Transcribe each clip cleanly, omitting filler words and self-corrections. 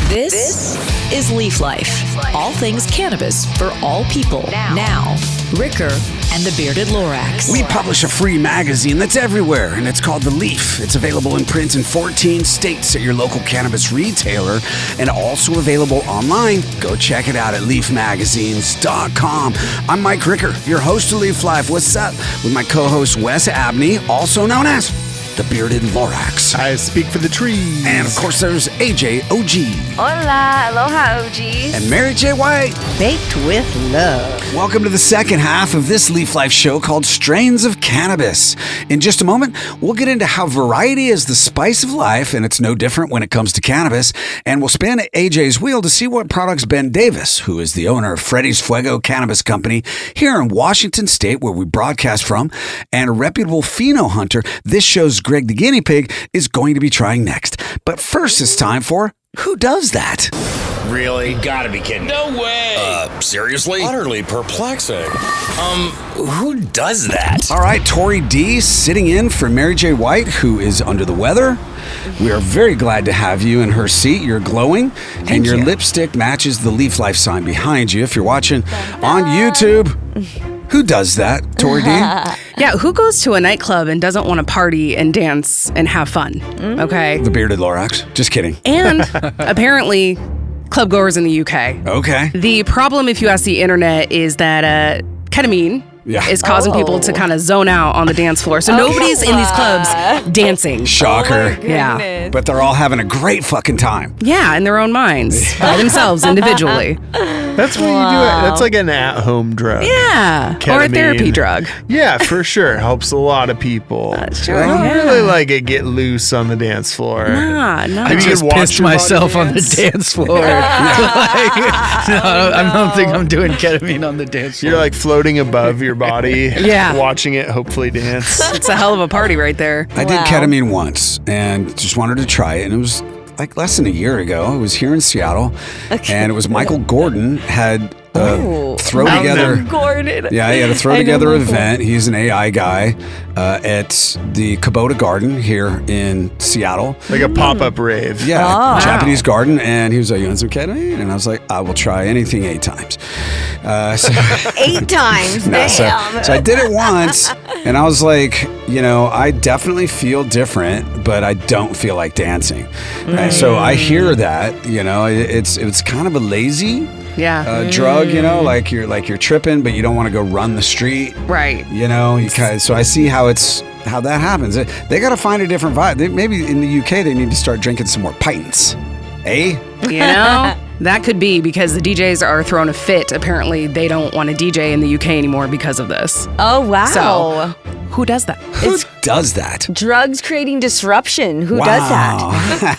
This is Leaf Life. All things cannabis for all people. Now, Ricker and the Bearded Lorax. We publish a free magazine that's everywhere, and it's called The Leaf. It's available in print in 14 states at your local cannabis retailer, and also available online. Go check it out at leafmagazines.com. I'm Mike Ricker, your host of Leaf Life. What's up? With my co-host Wes Abney, also known as the Bearded Lorax. I speak for the trees. And of course, there's AJ OG. Hola, aloha OGs. And Mary J. White. Baked with love. Welcome to the second half of this Leaf Life show called Strains of Cannabis. In just a moment, we'll get into how variety is the spice of life, and it's no different when it comes to cannabis. And we'll spin AJ's wheel to see what products Ben Davis, who is the owner of FREDDY'S FUEGO Cannabis Company here in Washington State, where we broadcast from, and a reputable Phenohunter, this show's Greg the Guinea Pig, is going to be trying next. But first, it's time for Who Does That? Really? You gotta be kidding. No way. Seriously? Utterly perplexing. Who does that? All right, Tori D sitting in for Mary J. White, who is under the weather. We are very glad to have you in her seat. You're glowing, and your lipstick matches the Leaf Life sign behind you. If you're watching on YouTube, who does that, Tori D? Yeah, who goes to a nightclub and doesn't want to party and dance and have fun? Okay. The Bearded Lorax. Just kidding. And apparently, club goers in the UK. Okay. The problem, if you ask the internet, is that ketamine is causing people to kind of zone out on the dance floor. So nobody's in these clubs dancing. Shocker. Yeah. But they're all having a great fucking time. Yeah, in their own minds, by themselves, individually. That's what you do. That's like an at-home drug. Yeah. Or a Ketamine. therapy drug. Yeah, for sure. Helps a lot of people. That's true. I don't Yeah. really like it get loose on the dance floor. No. Have you just watched pissed your body myself on the dance? dance floor. I don't think I'm doing ketamine on the dance floor. You're like floating above your body, Yeah. watching it hopefully dance. It's a hell of a party right there. I did ketamine once and just wanted to try it, and it was like less than a year ago. It was here in Seattle, and it was Michael Gordon had throw together. Gordon. Yeah, he had a throw together event. He's an AI guy at the Kubota Garden here in Seattle. Like a pop-up rave. Yeah, Japanese garden, and he was like, "You want some ketamine?" And I was like, "I will try anything 8 times." So 8 times. No, Damn. so I did it once, and I was like, I definitely feel different, but I don't feel like dancing. And so I hear that, it's kind of a lazy drug, like you're tripping, but you don't want to go run the street. Right. So I see how that happens. They got to find a different vibe. Maybe in the UK they need to start drinking some more pints. That could be because the DJs are throwing a fit. Apparently, they don't want to DJ in the UK anymore because of this. Oh, wow. So, who does that? Who does that? Drugs creating disruption. Who does that?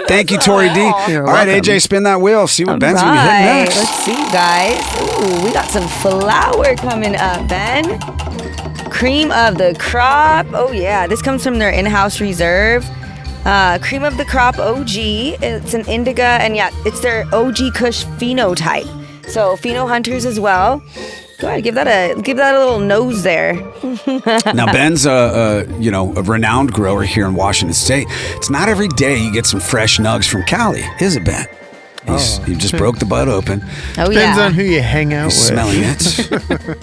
Thank you, Tori D. All right, AJ, spin that wheel. See what Ben's going to hit next. Let's see, guys. Ooh, we got some flour coming up, Ben. Cream of the crop. Oh, yeah. This comes from their in-house reserve. Cream of the crop OG. It's an indica, and it's their OG Kush phenotype. So Phenohunters as well. Go ahead, give that a little nose there. Now Ben's a renowned grower here in Washington State. It's not every day you get some fresh nugs from Cali, is it, Ben? He just broke the bud open. Oh, Depends on who you hang out with. Smelling it.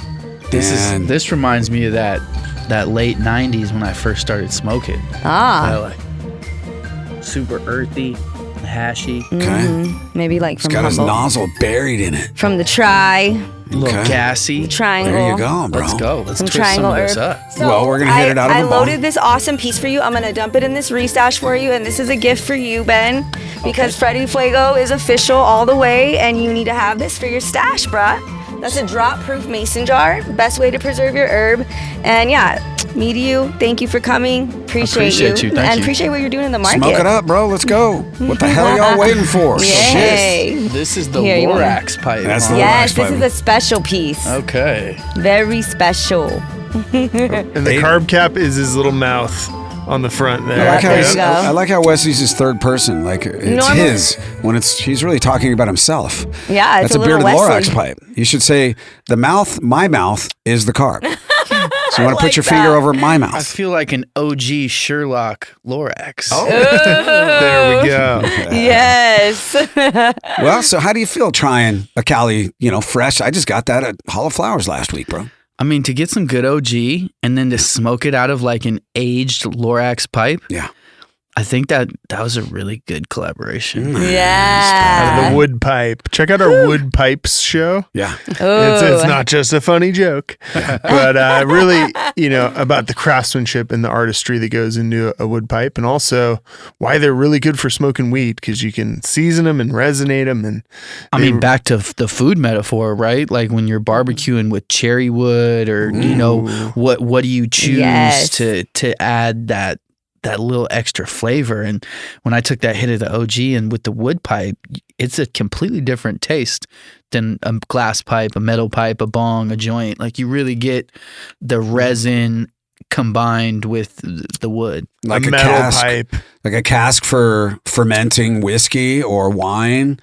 This reminds me of that late 90s when I first started smoking. Like super earthy, hashy. Okay. Maybe like from It's got his Humboldt. nozzle buried in it. From the tri. A little gassy. Triangle. There you go, bro. Let's go. Let's Some twist triangle some of this herb. up. So Well, we're gonna hit it out of I the bong. loaded this awesome piece for you. I'm gonna dump it in this restash for you, and this is a gift for you, Ben, because FREDDY FUEGO is official all the way, and you need to have this for your stash, bruh. That's a drop-proof mason jar. Best way to preserve your herb. And me to you. Thank you for coming. Appreciate you. Thank and you. appreciate what you're doing in the market. Smoke it up, bro. Let's go. What the hell are y'all waiting for? Yay. This is the Here, you want- Lorax pipe. That's the Yes, Lorax this pipe. is a special piece. Okay. Very special. And the carb cap is his little mouth on the front there. I like how Wes uses third person. Like it's Normally- his when he's really talking about himself. Yeah, it's That's a a little Bearded Wesley. Lorax pipe. You should say my mouth is the carb. So you want to put your finger over my mouth. I feel like an OG Sherlock Lorax. Oh, there we go. Yes. Well, so how do you feel trying a Cali, fresh? I just got that at Hall of Flowers last week, bro. I mean, to get some good OG and then to smoke it out of like an aged Lorax pipe. Yeah. I think that was a really good collaboration. Yeah. Out of the wood pipe. Check out our wood pipes show. Yeah. It's not just a funny joke, but really, about the craftsmanship and the artistry that goes into a wood pipe, and also why they're really good for smoking weed, because you can season them and resonate them. And I mean, back to the food metaphor, right? Like when you're barbecuing with cherry wood, or what do you choose to add that little extra flavor? And when I took that hit of the OG and with the wood pipe, it's a completely different taste than a glass pipe, a metal pipe, a bong, a joint. Like you really get the resin combined with the wood. Like a a metal cask, pipe. like a cask for fermenting whiskey or wine.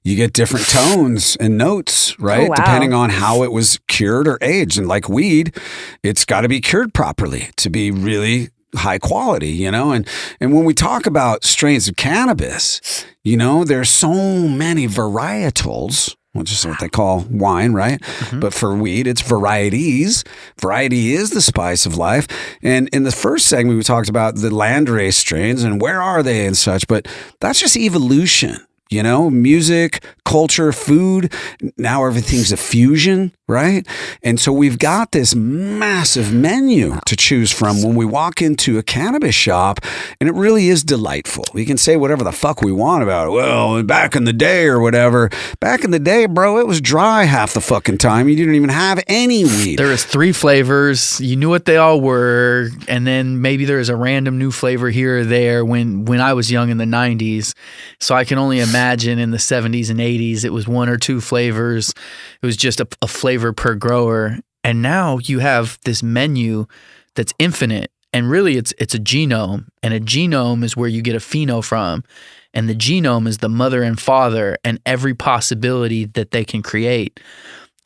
You get different tones and notes, right? Oh, wow. Depending on how it was cured or aged. And like weed, it's got to be cured properly to be really high quality, and when we talk about strains of cannabis, there's so many varietals, which is what they call wine, right? Mm-hmm. But for weed, it's varieties. Variety is the spice of life. And in the first segment, we talked about the landrace strains and where are they and such, but that's just evolution. Music, culture, food. Now everything's a fusion, right? And so we've got this massive menu to choose from when we walk into a cannabis shop, and it really is delightful. We can say whatever the fuck we want about it. Well, back in the day or whatever. Back in the day, bro, it was dry half the fucking time. You didn't even have any weed. There was 3 flavors. You knew what they all were. And then maybe there was a random new flavor here or there when I was young in the 90s. So I can only imagine in the 70s and 80s, it was 1 or 2 flavors. It was just a flavor per grower. And now you have this menu that's infinite. And really, it's a genome. And a genome is where you get a pheno from. And the genome is the mother and father and every possibility that they can create.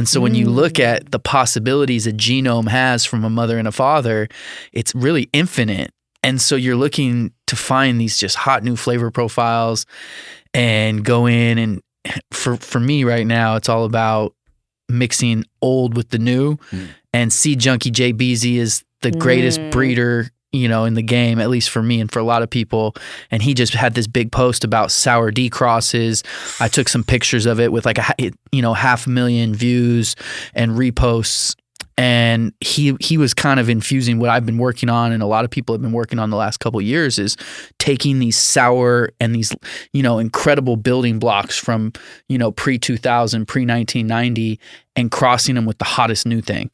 And so when you look at the possibilities a genome has from a mother and a father, it's really infinite. And so you're looking to find these just hot new flavor profiles and go in. And for me right now, it's all about mixing old with the new. And Seed Junkie Jay Beezy is the greatest breeder, in the game, at least for me and for a lot of people. And he just had this big post about sour D crosses. I took some pictures of it with like 500,000 views and reposts. And he was kind of infusing what I've been working on, and a lot of people have been working on the last couple of years, is taking these sour and these, incredible building blocks from, pre-2000, pre-1990, and crossing them with the hottest new thing,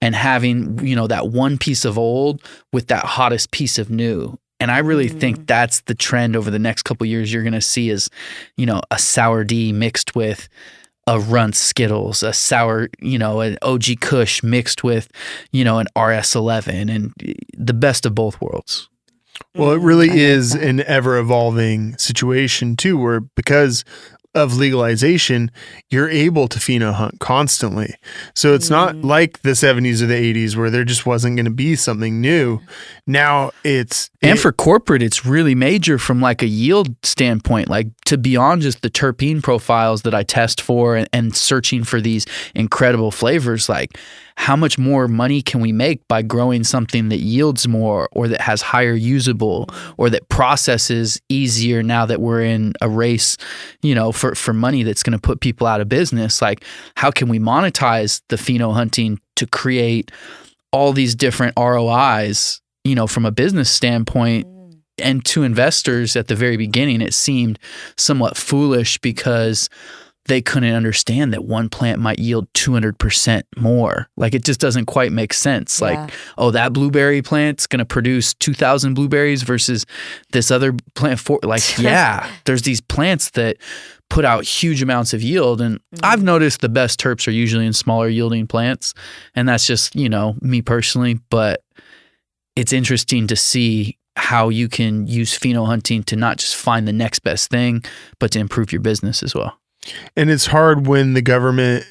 and having, that one piece of old with that hottest piece of new. And I really think that's the trend over the next couple of years you're going to see is, a sour D mixed with a Runts Skittles, a sour, an OG Kush mixed with, an RS11, and the best of both worlds. Well, it really is an ever-evolving situation, too, where because of legalization, you're able to pheno hunt constantly. So it's not like the 70s or the 80s where there just wasn't going to be something new. Now And for corporate, it's really major from like a yield standpoint, like to beyond just the terpene profiles that I test for and searching for these incredible flavors. Like, how much more money can we make by growing something that yields more, or that has higher usable, or that processes easier now that we're in a race, for money that's going to put people out of business? Like, how can we monetize the pheno hunting to create all these different ROIs, from a business standpoint? And to investors at the very beginning, it seemed somewhat foolish because they couldn't understand that one plant might yield 200% more. Like, it just doesn't quite make sense. Yeah. Like, oh, that blueberry plant's going to produce 2,000 blueberries versus this other plant. There's these plants that put out huge amounts of yield. And I've noticed the best terps are usually in smaller yielding plants. And that's just, me personally. But it's interesting to see how you can use pheno hunting to not just find the next best thing, but to improve your business as well. And it's hard when the government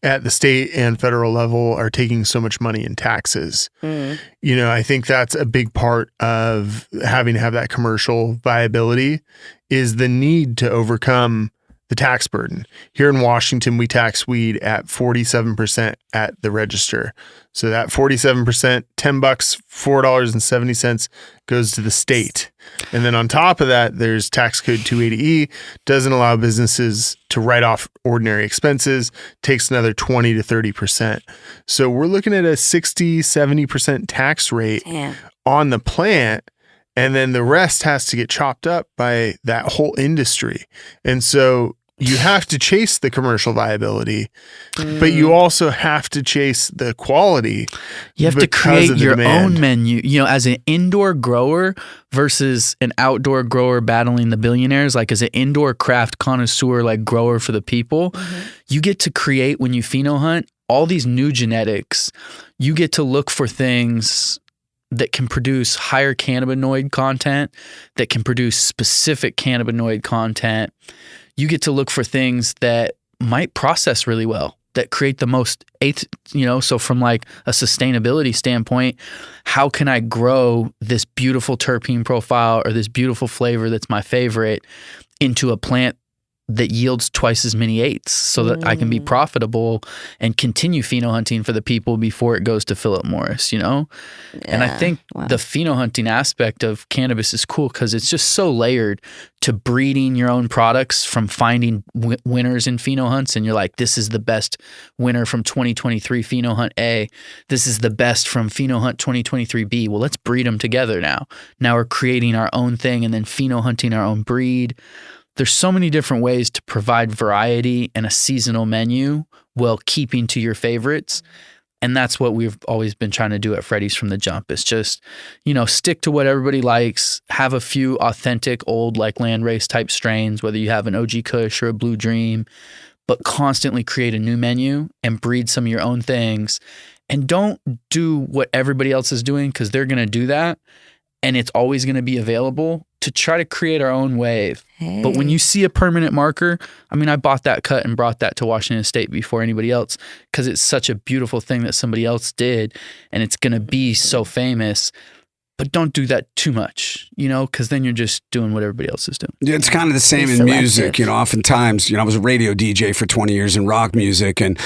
at the state and federal level are taking so much money in taxes. You know, I think that's a big part of having to have that commercial viability is the need to overcome the tax burden. Here in Washington, we tax weed at 47% at the register. So that 47%, $10, $4.70 goes to the state. And then on top of that, there's tax code 280E, doesn't allow businesses to write off ordinary expenses, takes another 20 to 30%. So we're looking at a 60, 70% tax rate on the plant. And then the rest has to get chopped up by that whole industry. And so you have to chase the commercial viability, but you also have to chase the quality. You have to create your own menu, you know, as an indoor grower versus an outdoor grower battling the billionaires. Like as an indoor craft connoisseur, like grower for the people, you get to create, when you phenohunt, all these new genetics. You get to look for things that can produce higher cannabinoid content, that can produce specific cannabinoid content. You get to look for things that might process really well, that create the most, you know, so from like a sustainability standpoint, how can I grow this beautiful terpene profile or this beautiful flavor that's my favorite into a plant that yields twice as many eighths so that I can be profitable and continue phenohunting for the people before it goes to Philip Morris, you know? Yeah. And I think the phenohunting aspect of cannabis is cool because it's just so layered to breeding your own products, from finding winners in phenohunts. And you're like, this is the best winner from 2023 Phenohunt A. This is the best from Phenohunt 2023 B. Well, let's breed them together now. Now we're creating our own thing and then phenohunting our own breed. There's so many different ways to provide variety and a seasonal menu while keeping to your favorites. And that's what we've always been trying to do at Freddy's from the jump. It's just, you know, stick to what everybody likes, have a few authentic old like landrace type strains, whether you have an OG Kush or a Blue Dream, but constantly create a new menu and breed some of your own things. And don't do what everybody else is doing, because they're going to do that. And it's always going to be available, to try to create our own wave. But when you see a permanent marker, I mean, I bought that cut and brought that to Washington State before anybody else, because it's such a beautiful thing that somebody else did, and it's going to be so famous. But don't do that too much, you know, because then you're just doing what everybody else is doing. Yeah, it's kind of the same in music. You know, oftentimes, you know, I was a radio DJ for 20 years in rock music, and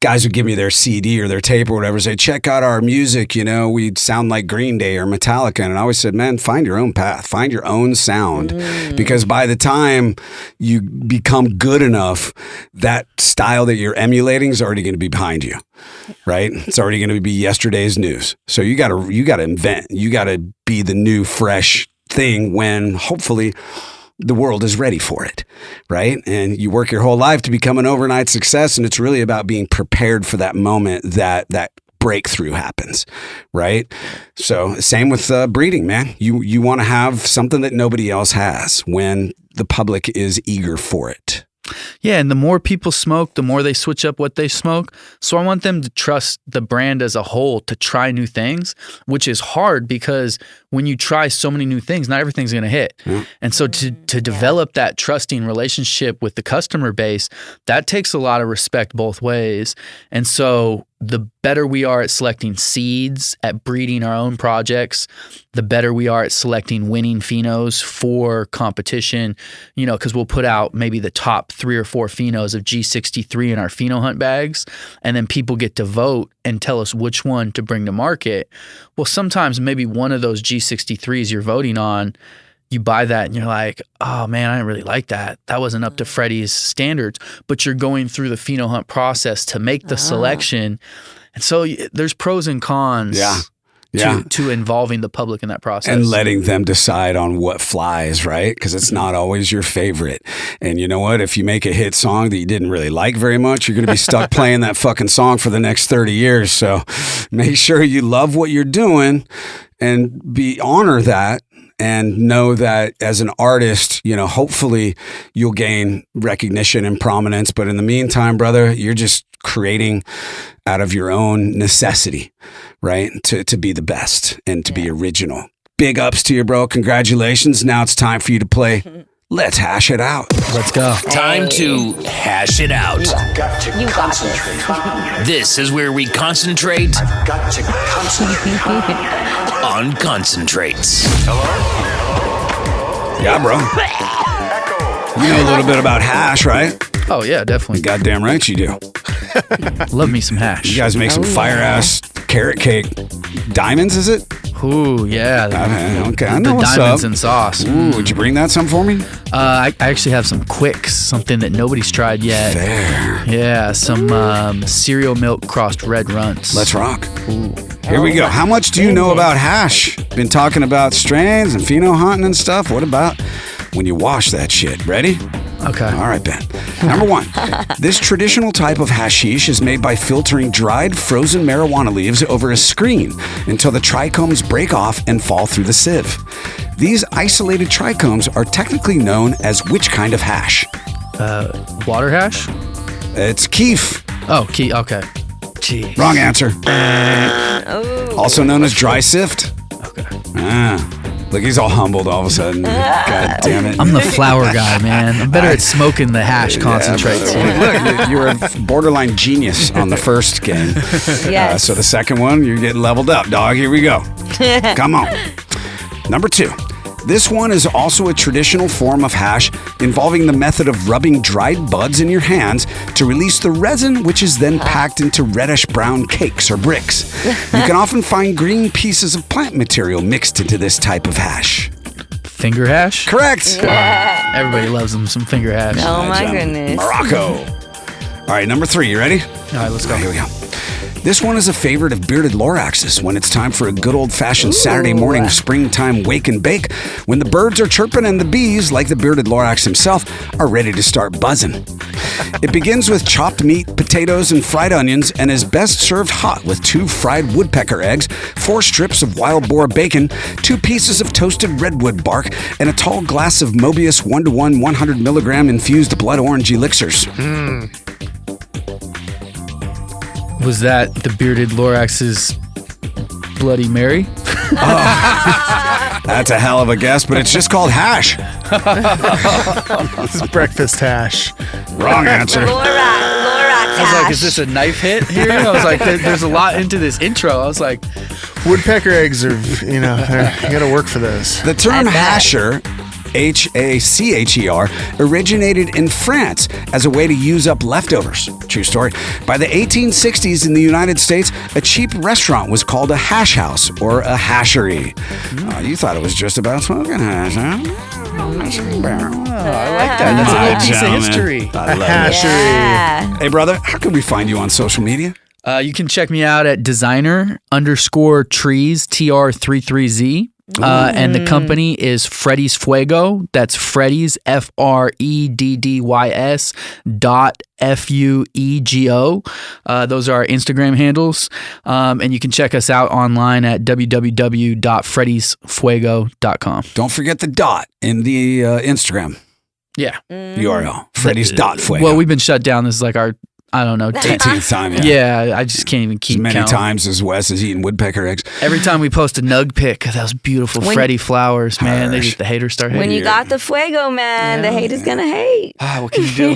guys would give me their CD or their tape or whatever, say, check out our music, you know, we sound like Green Day or Metallica. And I always said, man, find your own path, find your own sound. Because by the time you become good enough, that style that you're emulating is already going to be behind you, right? It's already going to be yesterday's news. So you got to invent, you got to be the new, fresh thing when hopefully the world is ready for it, right? And you work your whole life to become an overnight success, and it's really about being prepared for that moment that breakthrough happens, right? So same with breeding, man. You want to have something that nobody else has when the public is eager for it. Yeah, and the more people smoke, the more they switch up what they smoke. So I want them to trust the brand as a whole to try new things, which is hard because when you try so many new things, not everything's going to hit. And so to develop that trusting relationship with the customer base, that takes a lot of respect both ways. And so the better we are at selecting seeds, at breeding our own projects, the better we are at selecting winning phenos for competition, you know, because we'll put out maybe the top 3 or 4 phenos of G63 in our Phenohunt bags, and then people get to vote and tell us which one to bring to market. Well, sometimes maybe one of those G63s you're voting on, you buy that and you're like, oh man, I didn't really like that. That wasn't up to Freddy's standards, but you're going through the Phenohunt process to make the selection. And so there's pros and cons to involving the public in that process. And letting them decide on what flies, right? Because it's not always your favorite. And you know what? If you make a hit song that you didn't really like very much, you're going to be stuck playing that fucking song for the next 30 years. So make sure you love what you're doing and honor that. And know that as an artist, you know, hopefully you'll gain recognition and prominence. But in the meantime, brother, you're just creating out of your own necessity, right? To be the best and to be original. Big ups to you, bro. Congratulations. Now it's time for you to play Let's hash it out. Let's go. Time to hash it out. Got to You got concentrate. This is where we concentrate I've got to concentrate. on concentrates. Yeah, bro. You know a little bit about hash, right? Oh yeah, definitely. Goddamn right you do. Love me some hash. You guys make some fire-ass carrot cake. Diamonds, is it? Ooh, yeah. Okay, I The know what's diamonds up. and sauce. Ooh, would you bring that some for me? I actually have some quicks, something that nobody's tried yet. There. Yeah, some cereal milk crossed red runts. Let's rock. Here we go. How much do you know about hash? Been talking about strains and pheno hunting and stuff. What about when you wash that shit? Ready? Okay. All right, Ben. Number one, this traditional type of hashish is made by filtering dried, frozen marijuana leaves over a screen until the trichomes break off and fall through the sieve. These isolated trichomes are technically known as which kind of hash? Water hash? It's keef. Oh, okay. Jeez. Wrong answer. Also known as dry sift. Okay. Look, he's all humbled all of a sudden. God damn it. I'm the flower guy, man. I'm better at smoking the hash concentrates. Look, you were a borderline genius on the first game. Yes. So the second one, you're getting leveled up, dog. Here we go. Come on. Number two. This one is also a traditional form of hash involving the method of rubbing dried buds in your hands to release the resin, which is then packed into reddish-brown cakes or bricks. You can often find green pieces of plant material mixed into this type of hash. Finger hash? Correct. Everybody loves them, some finger hash. Oh my goodness. Morocco. All right, number three. You ready? All right, let's go. Here we go. This one is a favorite of bearded Loraxes when it's time for a good old-fashioned Saturday morning springtime wake and bake, when the birds are chirping and the bees, like the bearded Lorax himself, are ready to start buzzing. It begins with chopped meat, potatoes, and fried onions, and is best served hot with 2 fried woodpecker eggs, 4 strips of wild boar bacon, 2 pieces of toasted redwood bark, and a tall glass of Mobius 1:1 100 milligram infused blood orange elixirs. Was that the bearded Lorax's Bloody Mary? That's a hell of a guess, but it's just called hash. This is breakfast hash. Wrong answer. Lorax I was like, is this a knife hit here? I was like, there's a lot into this intro. I was like, Woodpecker eggs are, you gotta work for those. The term bet. hasher, Hacher, originated in France as a way to use up leftovers. True story. By the 1860s in the United States, a cheap restaurant was called a hash house or a hashery. Oh, you thought it was just about smoking hash, huh? I like that. That's a little piece of history. I love it. Hashery. Yeah. Hey, brother, how can we find you on social media? You can check me out at designer_trees, TR33Z. And the company is FREDDY'S FUEGO. That's FREDDY'S FREDDYS .FUEGO. Those are our Instagram handles. And you can check us out online at www.freddysfuego.com. Don't forget the dot in the Instagram Yeah. URL. Freddy's.fuego. Well, we've been shut down. This is like our, I don't know, 18th time, yeah, I just can't even keep As many count. times as Wes is eating woodpecker eggs. Every time we post a nug pic, those beautiful Freddy flowers, man, the haters start hating. When you got the fuego, man, the haters gonna hate. What can you do?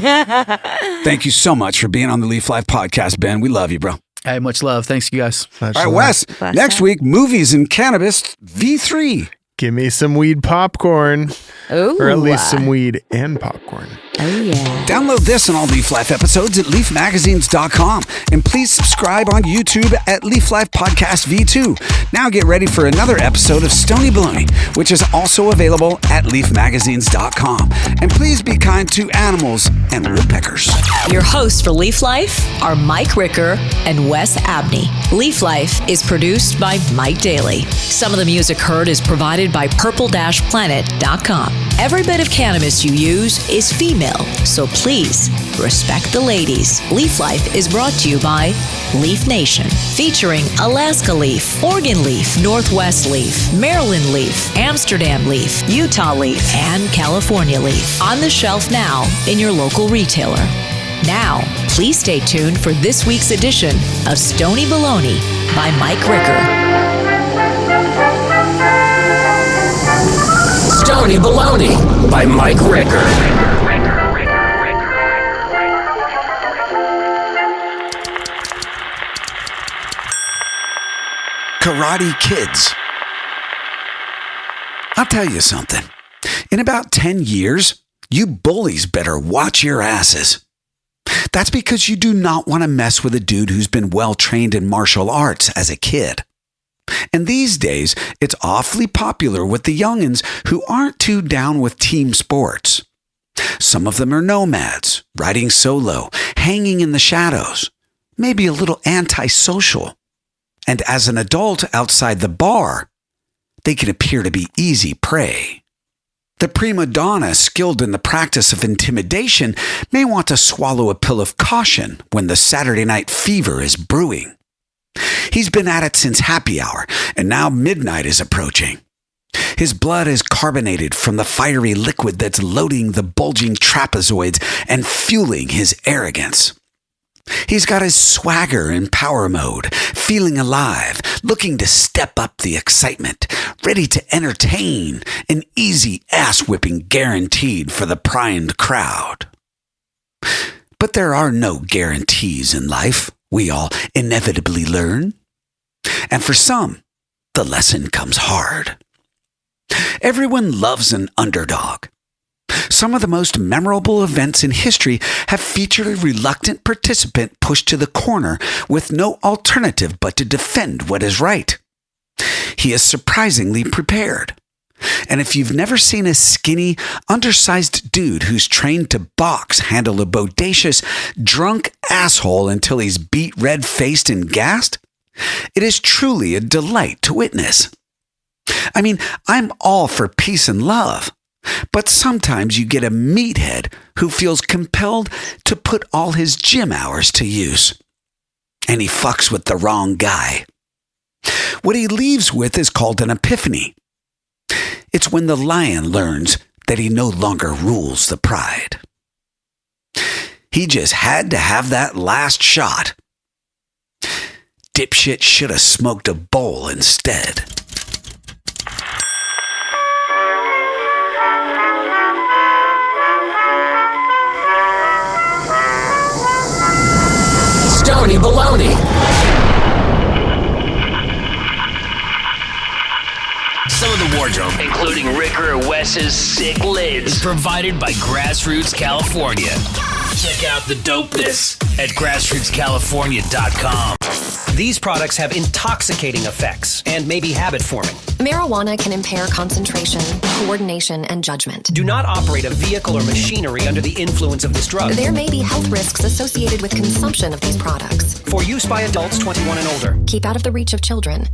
Thank you so much for being on the Leaf Life podcast, Ben. We love you, bro. Hey, much love. Thanks, you guys. All right, Wes, next week, movies and cannabis V3. Give me some weed popcorn. Ooh. Or at least some weed and popcorn. Oh, yeah. Download this and all Leaf Life episodes at leafmagazines.com. And please subscribe on YouTube at Leaf Life Podcast V2. Now get ready for another episode of Stony Baloney, which is also available at leafmagazines.com. And please be kind to animals and woodpeckers. Your hosts for Leaf Life are Mike Ricker and Wes Abney. Leaf Life is produced by Mike Daly. Some of the music heard is provided by purple-planet.com. Every bit of cannabis you use is female, so please respect the ladies. Leaf Life is brought to you by Leaf Nation, featuring Alaska Leaf, Oregon Leaf, Northwest Leaf, Maryland Leaf, Amsterdam Leaf, Utah Leaf, and California Leaf. On the shelf now in your local retailer. Now, please stay tuned for this week's edition of Stony Baloney by Mike Ricker. Stony Baloney by Mike Ricker. Karate Kids. I'll tell you something. In about 10 years, you bullies better watch your asses. That's because you do not want to mess with a dude who's been well trained in martial arts as a kid. And these days, it's awfully popular with the youngins who aren't too down with team sports. Some of them are nomads, riding solo, hanging in the shadows, maybe a little antisocial. And as an adult outside the bar, they can appear to be easy prey. The prima donna skilled in the practice of intimidation may want to swallow a pill of caution when the Saturday night fever is brewing. He's been at it since happy hour, and now midnight is approaching. His blood is carbonated from the fiery liquid that's loading the bulging trapezoids and fueling his arrogance. He's got his swagger in power mode, feeling alive, looking to step up the excitement, ready to entertain, an easy ass-whipping guaranteed for the primed crowd. But there are no guarantees in life, we all inevitably learn. And for some, the lesson comes hard. Everyone loves an underdog. Some of the most memorable events in history have featured a reluctant participant pushed to the corner with no alternative but to defend what is right. He is surprisingly prepared. And if you've never seen a skinny, undersized dude who's trained to box handle a bodacious, drunk asshole until he's beat red-faced and gassed, it is truly a delight to witness. I mean, I'm all for peace and love. But sometimes you get a meathead who feels compelled to put all his gym hours to use. And he fucks with the wrong guy. What he leaves with is called an epiphany. It's when the lion learns that he no longer rules the pride. He just had to have that last shot. Dipshit should have smoked a bowl instead. Stony Baloney. Some of the wardrobe, including Ricker or Wes's sick lids, is provided by Grassroots California. Check out the dopeness at grassrootscalifornia.com. These products have intoxicating effects and may be habit-forming. Marijuana can impair concentration, coordination, and judgment. Do not operate a vehicle or machinery under the influence of this drug. There may be health risks associated with consumption of these products. For use by adults 21 and older. Keep out of the reach of children.